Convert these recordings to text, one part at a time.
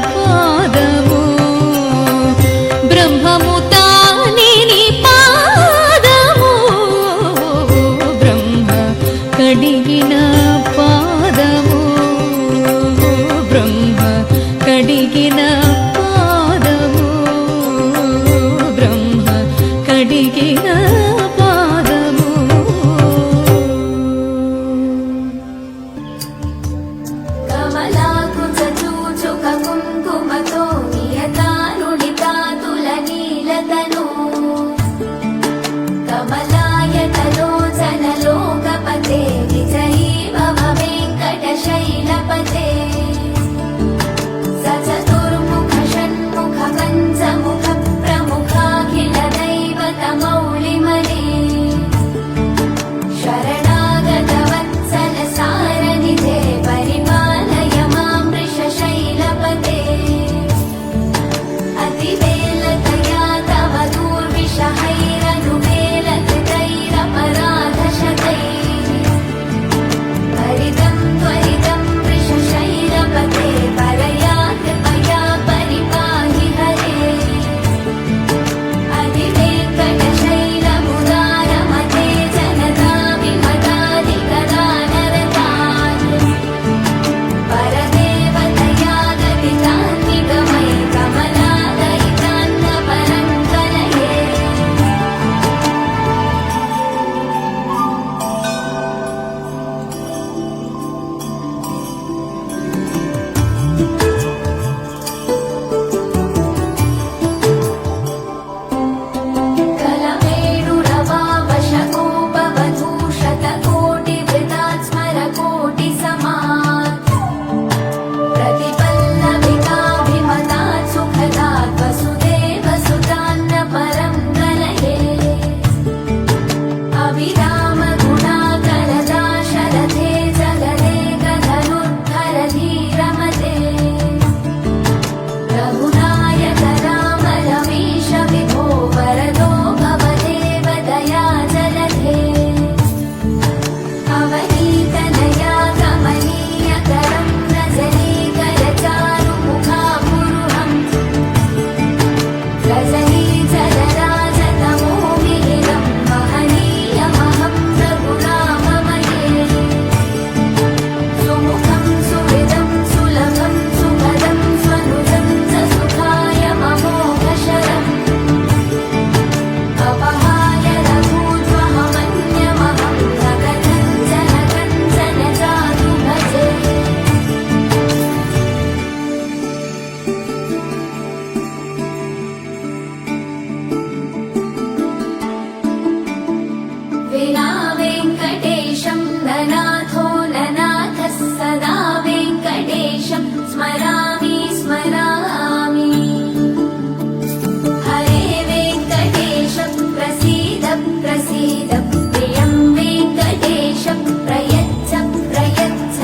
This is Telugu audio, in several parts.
పాదము బ్రహ్మము తానే నీ పాదము బ్రహ్మ కడిగిన పాదము బ్రహ్మ కడిగిన పాదము బ్రహ్మ కడిగిన పాదము కమలాకు చూచుక కుంకుమతో నియతానుడితాతుల నీలతను కమలాయతలోచన లోకపతే విజయీ భవ వెంకట శైలపతే సచతుర్ముఖ షణ్ముఖ పంచముఖ ప్రముఖాఖిల దైవత మౌళిమనే శరణాగత వత్సల సారనిధే పరిపాలయ మాం వృషశైలపతే అతివేలతయా తవ దూర్విషహైరనువేలకృతైరపరాధశతైః పరితం త్వరితం వృషశైలపతే పరయా కృపయా పరిపాహి హరే అధివేంకటశైలముదారమతే జనతా విమదాధికదానరతాన్ పరదేవతయా గతితాన్ నిగమై కమలాదయితాన్న పరం కలయే कलमेडुरवावशकोपवधूशतकोटिवृतात् स्मरकोटिसमात् प्रतिपल्लविकाभिमतात् सुखदात् वसुदेवसुतान्न परं कलये अभिरामगुणाकरदाशरथे जगदेकधनुर्धर धीरमते रघुनायक राम रमेश विभो वरदो भवदेव दया जलधे अवनीतनया कमनीयकरं रजनीकरचारुमुखापुरुहं रजनीचलराजतमोमिहिरं महनीयमहं रघुराममये सुमुखं सुहृदं सुलभं सुभदं स्वनुजं च सुखाय ममोघशरम् अपहाय रघूत्वहमन्यमहं नगकञ्चन कञ्चन जातु भजे विना वेङ्कटेशं ननाथो ननाथः सदा वेङ्कटेशं स्मरामि स्मरामि हरे वेङ्कटेश प्रसीद प्रसीद प्रियं वेङ्कटेश प्रयच्छ प्रयच्छ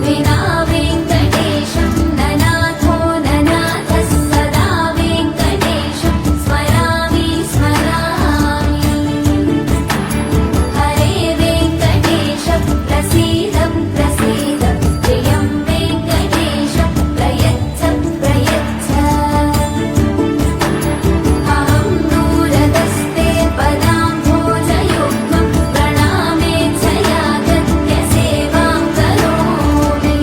विना वेङ्कटेशं ननाथो ननाथः सदा वेङ्कटेशं स्मरामि स्मरामि हरे वेङ्कटेश प्रसीद प्रसीद प्रियं वेङ्कटेश प्रयच्छ प्रयच्छ अहं दूरदस्ते पदाम्भोजयुग्मं प्रणामेच्छयागत्य सेवां करोमि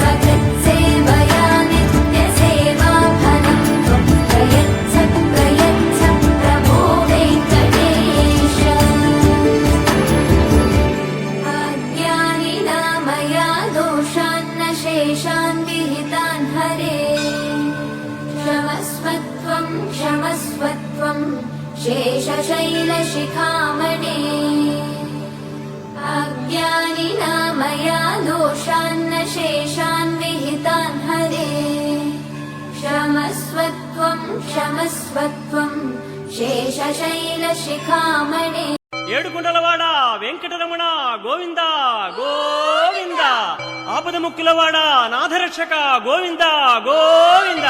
सकृत्सेवया नित्यसेवाफलं त्वं प्रयच्छ प्रयच्छ प्रभो वेङ्कटेश अज्ञानिना मया दोषान्न शेषान् विहितान् हरे क्षमस्वत्वं क्षमस्वत्वं शेषशैलशिखामणे अज्ञानिना मया दोषान्न शेषान् विहितान् हरे क्षमस्वत्वं क्षमस्वत्वं शेषशैलशिखामणे ఏడుకుండలవాడ వెంకటరమణ గోవింద గోవింద ఆపద ముక్కులవాడ నాథరక్షక గోవింద గోవింద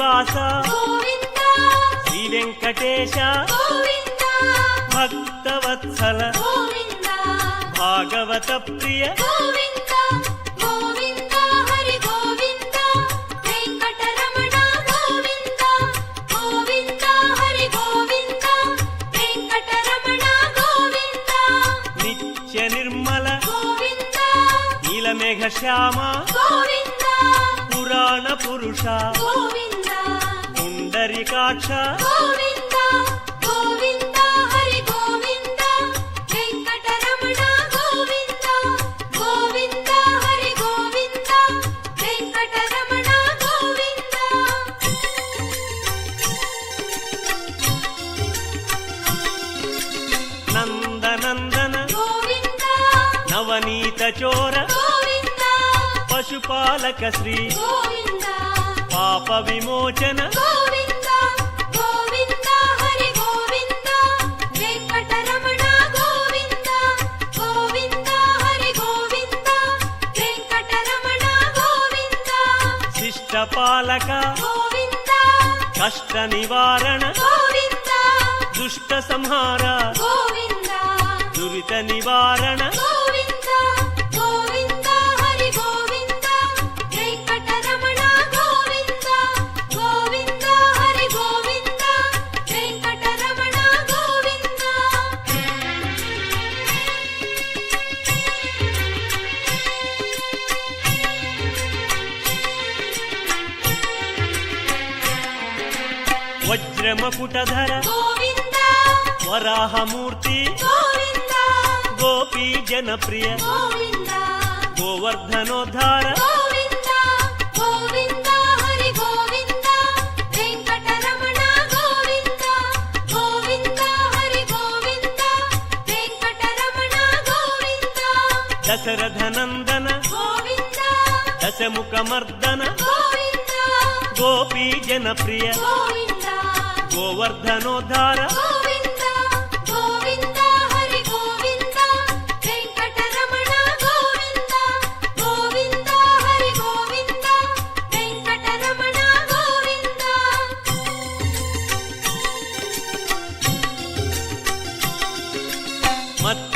శ్రీనివాస గోవింద శ్రీ వెంకటేశ గోవింద భక్తవత్సల గోవింద భాగవత ప్రియ గోవింద గోవింద హరి గోవింద వెంకటరమణ గోవింద గోవింద హరి గోవింద వెంకటరమణ గోవింద నిత్య నిర్మల గోవింద నీలమేఘ శ్యామ గోవింద పురాణ పురుష గోవింద పుండరీకాక్ష గోవింద గోవింద హరి గోవింద వెంకటరమణ గోవింద గోవింద హరి గోవింద వెంకటరమణ గోవింద నందనందన గోవింద నవనీత చోర గోవింద పశుపాలక శ్రీ గోవింద పాప విమోచన గోవింద గోవింద హరి గోవింద వెంకటరమణ గోవింద గోవింద హరి గోవింద వెంకటరమణ గోవింద శిష్టపాలక గోవింద కష్ట నివారణ గోవింద దుష్ట సంహార గోవింద దురిత నివారణ గోవింద గోవింద హరి గోవింద వెంకటరమణ గోవింద గోవింద హరి గోవింద వెంకటరమణ గోవింద వజ్రమకుటధర గోవింద వరాహమూర్తి గోవింద గోపీ జనప్రియ గోవింద గోవర్ధనోద్ధార గోవింద గోవింద హరి గోవింద వెంకటరమణ గోవింద గోవింద హరి గోవింద వెంకటరమణ గోవింద దశరథనందన గోవింద దశముఖమర్దన గోవింద గోపీ జనప్రియ గోవింద గోవర్ధనోద్ధార